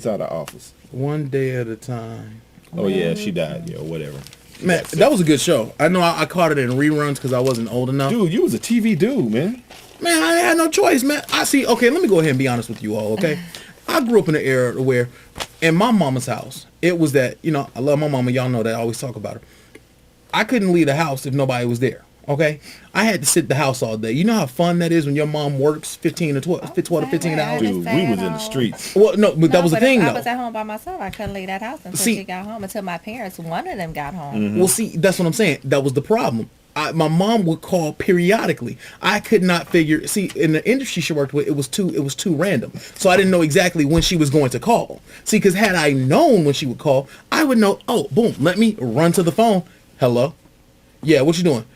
out of office. One day at a time. Oh yeah, she died. Yeah, whatever. Man, that was a good show. I know I caught it in reruns because I wasn't old enough. Dude, you was a TV dude, man. Man, I had no choice, man. I see. Okay, let me go ahead and be honest with you all. Okay, I grew up in an era where, in my mama's house, it was that I love my mama. Y'all know that I always talk about her. I couldn't leave the house if nobody was there. Okay, I had to sit at the house all day. You know how fun that is when your mom works 12 to 15 hours. Dude, we was in the streets. Well, no, but that was the thing, though. I was at home by myself. I couldn't leave that house until she got home. Until my parents, one of them got home. Mm-hmm. Well, see, that's what I'm saying. That was the problem. My mom would call periodically. I could not figure. See, in the industry she worked with, it was too random. So I didn't know exactly when she was going to call. See, because had I known when she would call, I would know. Oh, boom! Let me run to the phone. Hello. Yeah, what you doing?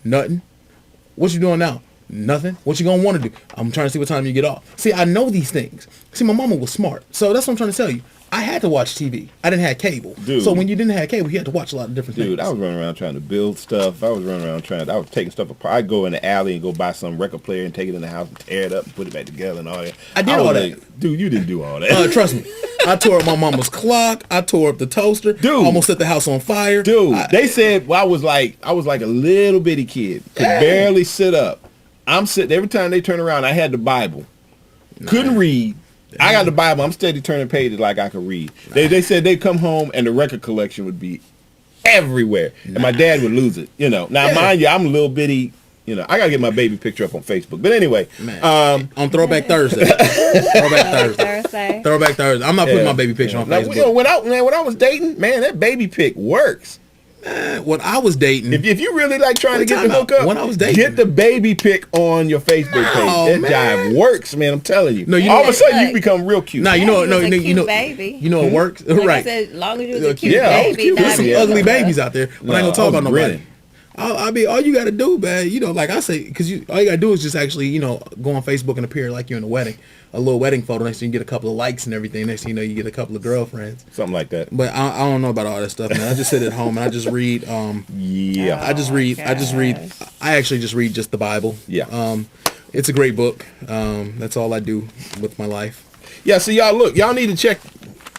Nothing. What you doing now? Nothing. What you gonna want to do? I'm trying to see what time you get off. See, I know these things. See, my mama was smart. So that's what I'm trying to tell you. I had to watch TV. I didn't have cable. Dude. So when you didn't have cable, you had to watch a lot of different things. Dude, I was running around trying to build stuff. I was taking stuff apart. I'd go in the alley and go buy some record player and take it in the house and tear it up and put it back together and all that. I did all that. Dude, you didn't do all that. Trust me. I tore up my mama's clock. I tore up the toaster. Dude. Almost set the house on fire. Dude, they said I was like a little bitty kid. Could barely sit up. I'm sitting, every time they turn around, I had the Bible. Couldn't read. I got the Bible. I'm steady turning pages like I could read. They said they'd come home and the record collection would be everywhere. And my dad would lose it. Now, mind you, I'm a little bitty. I got to get my baby picture up on Facebook. But anyway. On Throwback Thursday. Throwback Thursday. I'm not putting my baby picture on Facebook. Now, when I was dating, man, that baby pic works. When I was dating, if you really like trying to get the hook up, when I was dating, get the baby pic on your Facebook page. That jive works, man. I'm telling you. No, all of a sudden you become real cute. Nah, baby. It works. Like right. I said, as long as you was a cute baby. There's some ugly babies out there, but I ain't gonna talk about nobody. Grinning. I mean, all you got to do, man, like I say, because all you got to do is just actually, go on Facebook and appear like you're in a wedding, a little wedding photo. Next thing you get a couple of likes and everything. Next thing you know, you get a couple of girlfriends. Something like that. But I don't know about all that stuff, man. I just sit at home and I just read. Yeah. I just read. I actually just read just the Bible. Yeah. It's a great book. That's all I do with my life. Yeah. So y'all need to check.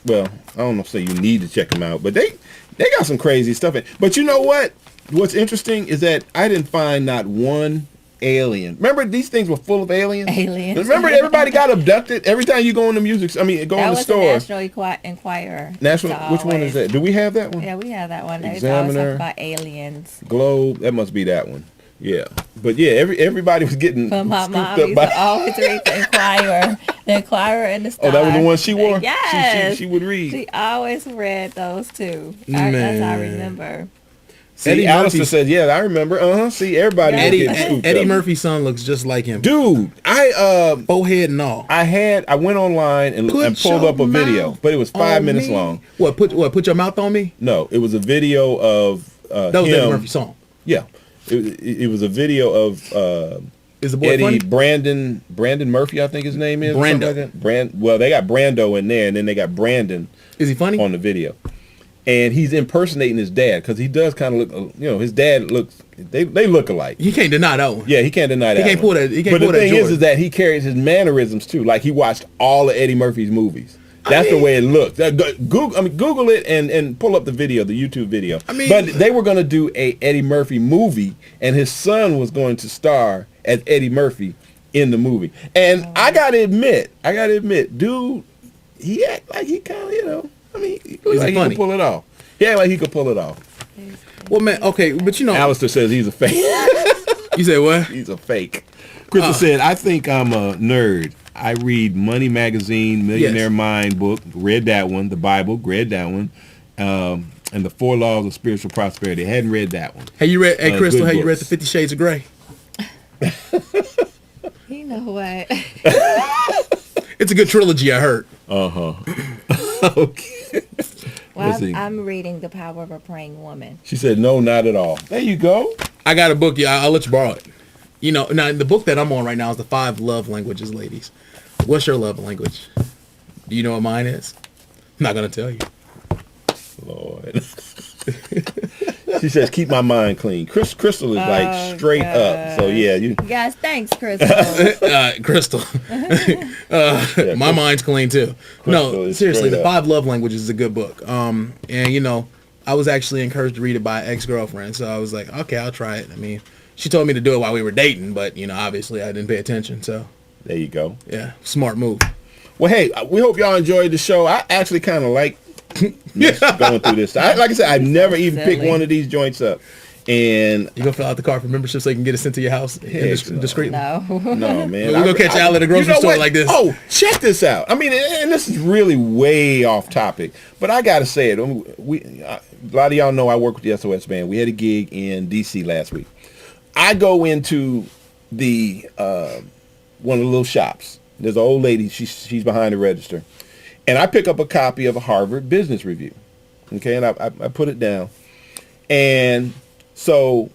Well, I don't know if say you need to check them out, but they got some crazy stuff in. But you know what? What's interesting is that I didn't find not one alien. Remember, these things were full of aliens? Aliens. Remember, everybody got abducted? Every time you go in the go in the store. That was the National Enquirer. Which one is that? Do we have that one? Yeah, we have that one. Examiner. They always talk about aliens. Globe. That must be that one. Yeah. But yeah, everybody was getting But my scooped mom up used by... to always read the Enquirer. The Enquirer and the Star. Oh, that was the one she wore? Yes. She would read. She always read those too. That's how I remember. See, Eddie Alistair said, yeah, I remember. See, everybody was getting scooped Eddie up. Murphy's son looks just like him. Dude, forehead and all. I went online and pulled up a video, but it was 5 minutes long. What, put your mouth on me? No, it was a video of that was him. Eddie Murphy's song. Yeah. It was a video of Is the boy Eddie funny? Brandon Murphy, I think his name is. Brando. Like well, they got Brando in there, and then they got Brandon. Is he funny? On the video. And he's impersonating his dad because he does kind of look, his dad looks, they look alike. He can't deny that one. Yeah, he can't deny that. He can't pull that. He can't pull that. But the thing Jordan. is that he carries his mannerisms too. Like he watched all of Eddie Murphy's movies. That's the way it looked. Google it and pull up the video, the YouTube video. But they were going to do a Eddie Murphy movie, and his son was going to star as Eddie Murphy in the movie. And I gotta admit, dude, he act like he kind of, he looks like he could pull it off. He act like he could pull it off. Well, man, okay, but Alistair says he's a fake. You say what? He's a fake. Crystal said, I think I'm a nerd. I read Money Magazine, Millionaire Mind book, read that one, the Bible, read that one, and the 4 Laws of Spiritual Prosperity. I hadn't read that one. Hey, Crystal, have you read the 50 Shades of Grey? You know what? It's a good trilogy, I heard. Okay. Well, Let's see. I'm reading The Power of a Praying Woman. She said, no, not at all. There you go. I got a book. Yeah, I'll let you borrow it. You know, now the book that I'm on right now is the 5 Love Languages, ladies. What's your love language? Do you know what mine is? I'm not gonna tell you. Lord. She says, keep my mind clean. Crystal is like straight up. So yeah, you. Yes, thanks, Crystal. Crystal. My mind's clean too. Crystal No, is seriously, straight the up. 5 Love Languages is a good book. And you know, I was actually encouraged to read it by an ex-girlfriend, so I was like, okay, I'll try it. I mean, she told me to do it while we were dating, but you know, obviously I didn't pay attention. So There you go. yeah, smart move. Well, hey, we hope y'all enjoyed the show. I actually kind of like going through this. Like I said, I've never even picked silly. one of these joints up. And You gonna fill out the card for membership so you can get it sent to your house no. discreetly. No. no, man. We're gonna catch Al at a grocery store what? like this. Oh, check this out. I mean, and this is really way off topic, but I got to say it. A lot of y'all know I work with the SOS band. We had a gig in D.C. last week. I go into the one of the little shops. There's an old lady. She's behind the register. And I pick up a copy of a Harvard Business Review. Okay, and I put it down. And so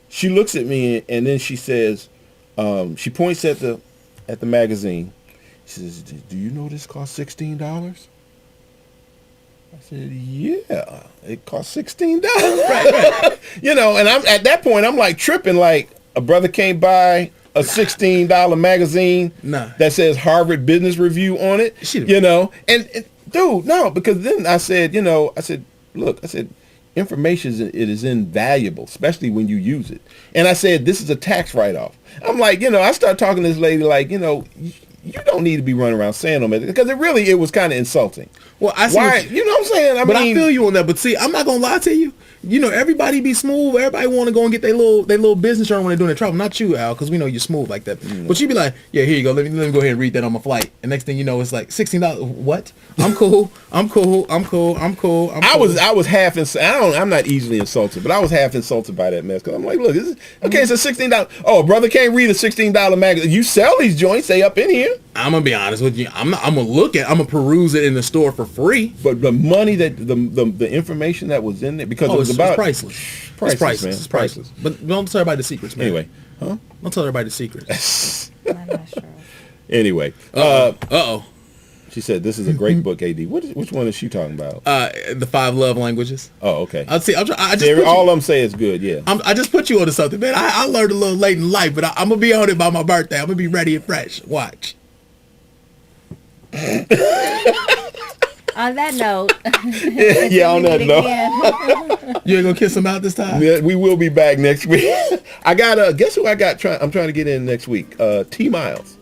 she looks at me, and then she says, she points at the magazine. She says, do you know this costs $16? I said, yeah, it costs $16. Right. You know, and I'm at that point, I'm like tripping, like a brother came by a $16 magazine that says Harvard Business Review on it, you know, and dude, no, because then I said, look, information is invaluable, especially when you use it. And I said, this is a tax write-off. I'm like, I start talking to this lady like, you don't need to be running around saying them, because it was kind of insulting. Well, I see. Why, you know what I'm saying? I I feel you on that. But see, I'm not gonna lie to you. You know, everybody be smooth. Everybody want to go and get their little business journal when they're doing their travel. Not you, Al, because we know you're smooth like that. But you be like, yeah, here you go. Let me go ahead and read that on my flight. And next thing you know, it's like $16. What? I'm cool. I'm cool. I was half insulted. I'm not easily insulted, but I was half insulted by that mess, because I'm like, look, okay, it's a $16. Oh, a brother can't read a $16 magazine. You sell these joints, they up in here. I'm gonna be honest with you. I'm gonna peruse it in the store for free. But the money that the information that was in there, because it was it's about priceless. It's priceless, man. It's priceless. But don't tell everybody the secrets, man. Anyway, huh? Don't tell everybody the secrets. I'm not sure. Anyway, Uh-oh. she said this is a great book. AD, which one is she talking about? The 5 Love Languages. Oh, okay. I just All of them say it's good. Yeah. I just put you onto something, man. I learned a little late in life, but I'm gonna be on it by my birthday. I'm gonna be ready and fresh. Watch. On that note, Yeah, on that note. You ain't gonna kiss him out this time? Yeah, we will be back next week. I got guess who I got? I'm trying to get in next week. T Miles.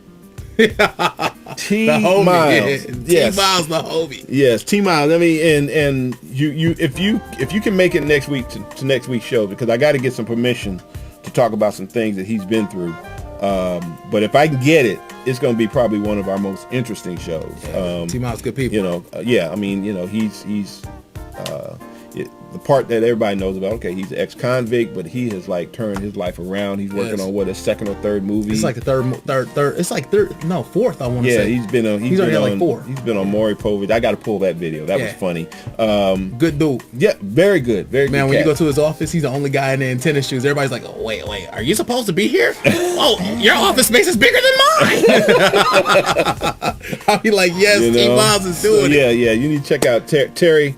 T The homie. Miles. Yeah. Yes. T Miles, the homie. Yes, T Miles. I mean, and you if you can make it next week to next week's show, because I got to get some permission to talk about some things that he's been through. But if I can get it, it's going to be probably one of our most interesting shows. T Miles, good people. Yeah. I mean, he's the part that everybody knows about. Okay, he's an ex-convict, but he has like turned his life around. He's working on his second or third movie. It's like the third. It's like fourth. I want to say. He's been on. He's already had like 4. He's been on Maury Povich. I got to pull that video. That was funny. Good dude. Yeah, very good. Very Man, good. when you go to his office, he's the only guy in there in tennis shoes. Everybody's like, oh, wait, are you supposed to be here? Oh, your office space is bigger than mine. I'll be like, yes, T Miles is doing it. Yeah. You need to check out Terry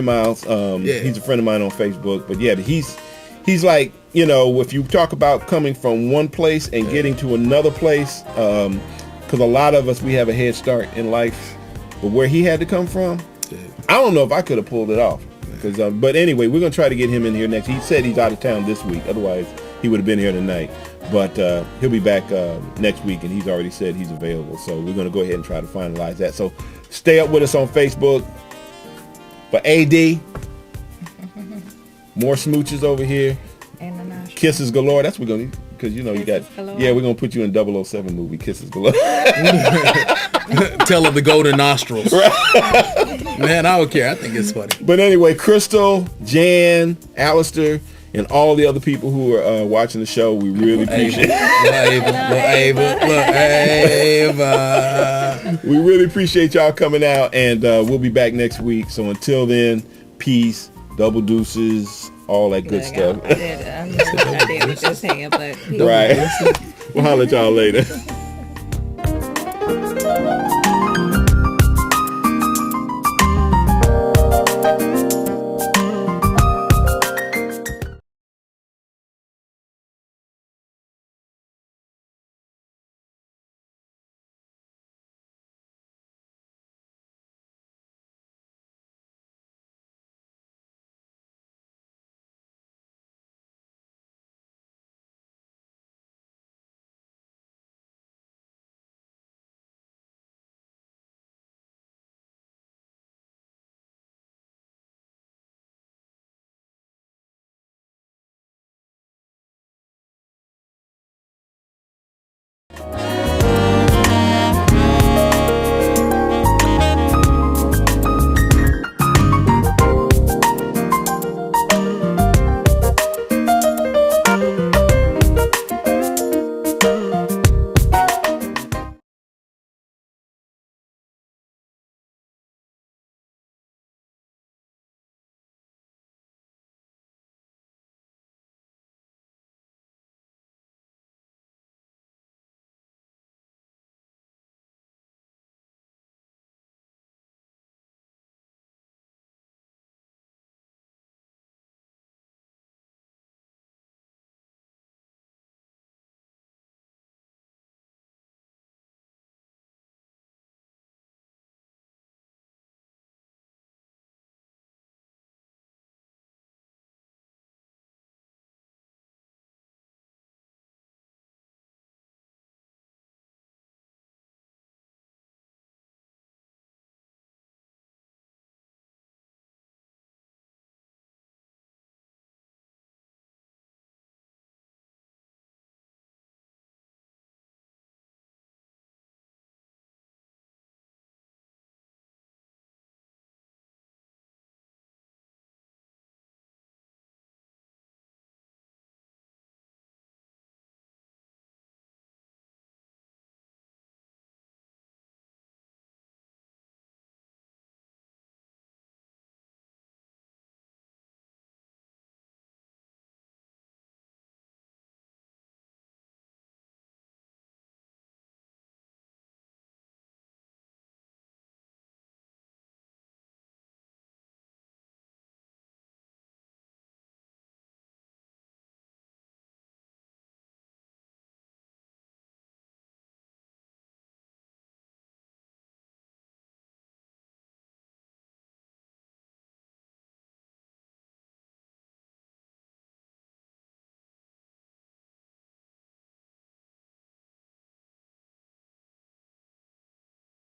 Miles. He's a friend of mine on Facebook. But yeah, he's like, if you talk about coming from one place and getting to another place, because a lot of us, we have a head start in life, but where he had to come from, I don't know if I could have pulled it off. But anyway, we're gonna try to get him in here next. He said he's out of town this week. Otherwise, he would have been here tonight. But he'll be back next week, and he's already said he's available. So we're gonna go ahead and try to finalize that. So stay up with us on Facebook. For AD, more smooches over here. Kisses galore. That's what we're gonna, because you got. Galore. Yeah, we're gonna put you in 007 movie Kisses Galore. Tell of the golden nostrils. Right. Man, I don't care. I think it's funny. But anyway, Crystal, Jan, Alistair, and all the other people who are watching the show. We really appreciate Ava. we really appreciate y'all coming out, and we'll be back next week. So until then, peace, double deuces, all that good stuff. I did with this hand, but Right. We'll holler at y'all later.